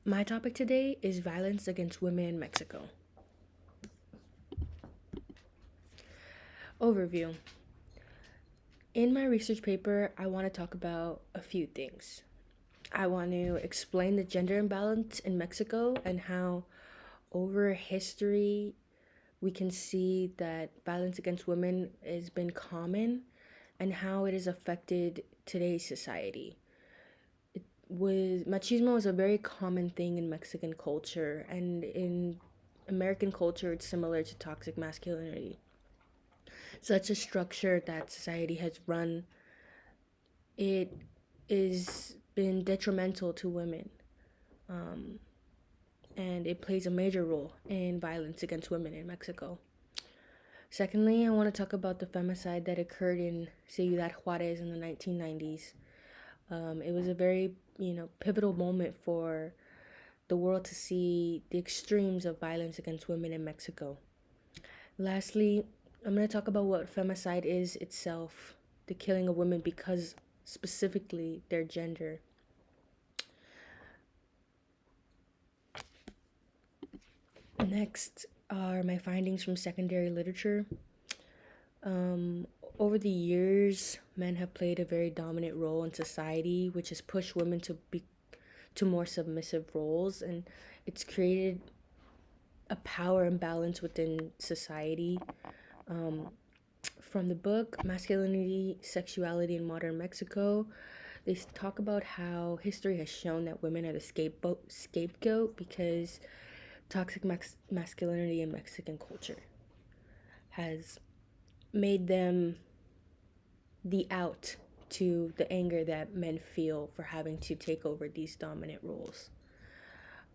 My topic today is violence against women in Mexico. Overview. In my research paper, I want to talk about a few things. I want to explain the gender imbalance in Mexico and how, over history, we can see that violence against women has been common and how it has affected today's society. Machismo is a very common thing in Mexican culture, and in American culture, it's similar to toxic masculinity. Such a structure that society has run, it is been detrimental to women, and it plays a major role in violence against women in Mexico. Secondly, I want to talk about the femicide that occurred in Ciudad Juarez in the 1990s. It was a very, pivotal moment for the world to see the extremes of violence against women in Mexico. Lastly, I'm going to talk about what femicide is itself, the killing of women because specifically their gender. Next are my findings from secondary literature. Um, Over the years, men have played a very dominant role in society, which has pushed women to more submissive roles, and it's created a power imbalance within society. From the book Masculinity, Sexuality in Modern Mexico, they talk about how history has shown that women are the scapegoat because toxic masculinity in Mexican culture has made them the out to the anger that men feel for having to take over these dominant roles.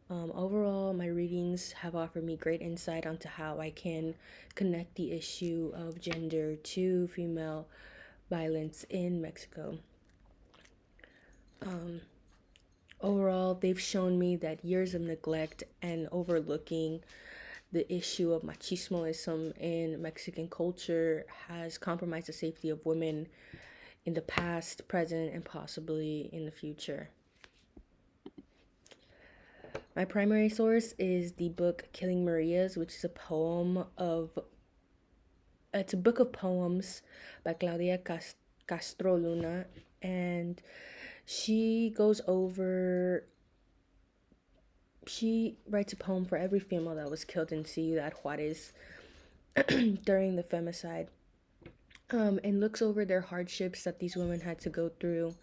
Overall, my readings have offered me great insight onto how I can connect the issue of gender to female violence in Mexico. Overall, they've shown me that years of neglect and overlooking the issue of machismoism in Mexican culture has compromised the safety of women in the past, present, and possibly in the future. My primary source is the book Killing Marias, which is it's a book of poems by Claudia Castro Luna, and she goes over she writes a poem for every female that was killed in Ciudad Juarez during the femicide, and looks over their hardships that these women had to go through,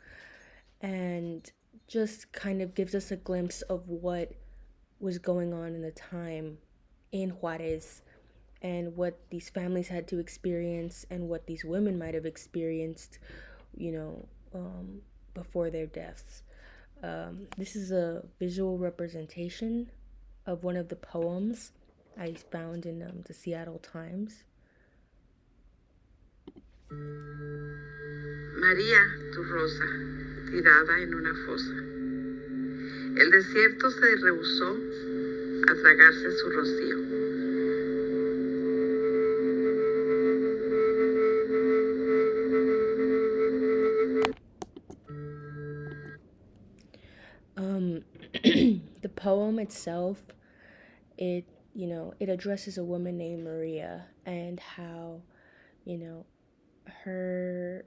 and just kind of gives us a glimpse of what was going on in the time in Juarez and what these families had to experience and what these women might have experienced, you know, before their deaths. This is a visual representation of one of the poems I found in the Seattle Times. María, tu rosa, tirada en una fosa. El desierto se rehusó a tragarse su rocío. Um, the poem itself, it addresses a woman named Maria and how, you know, her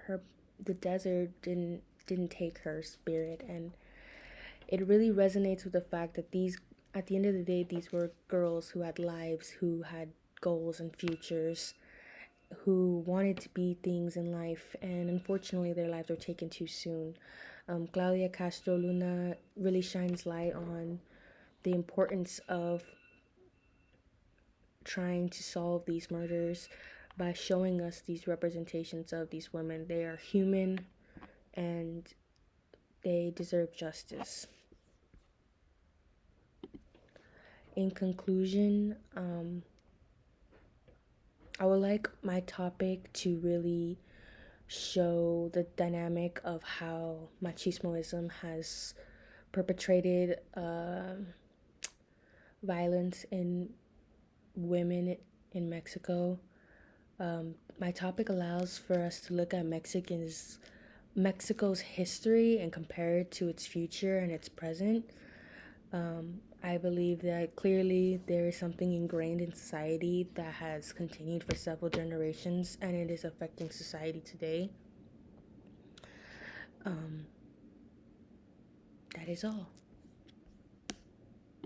her the desert didn't take her spirit, and it really resonates with the fact that these at the end of the day these were girls who had lives, who had goals and futures, who wanted to be things in life, and unfortunately their lives were taken too soon. Claudia Castro Luna really shines light on the importance of trying to solve these murders by showing us these representations of these women. They are human and they deserve justice. In conclusion, I would like my topic to really show the dynamic of how machismoism has perpetrated violence in women in Mexico. My topic allows for us to look at Mexico's history and compare it to its future and its present. I believe that clearly there is something ingrained in society that has continued for several generations and it is affecting society today. That is all.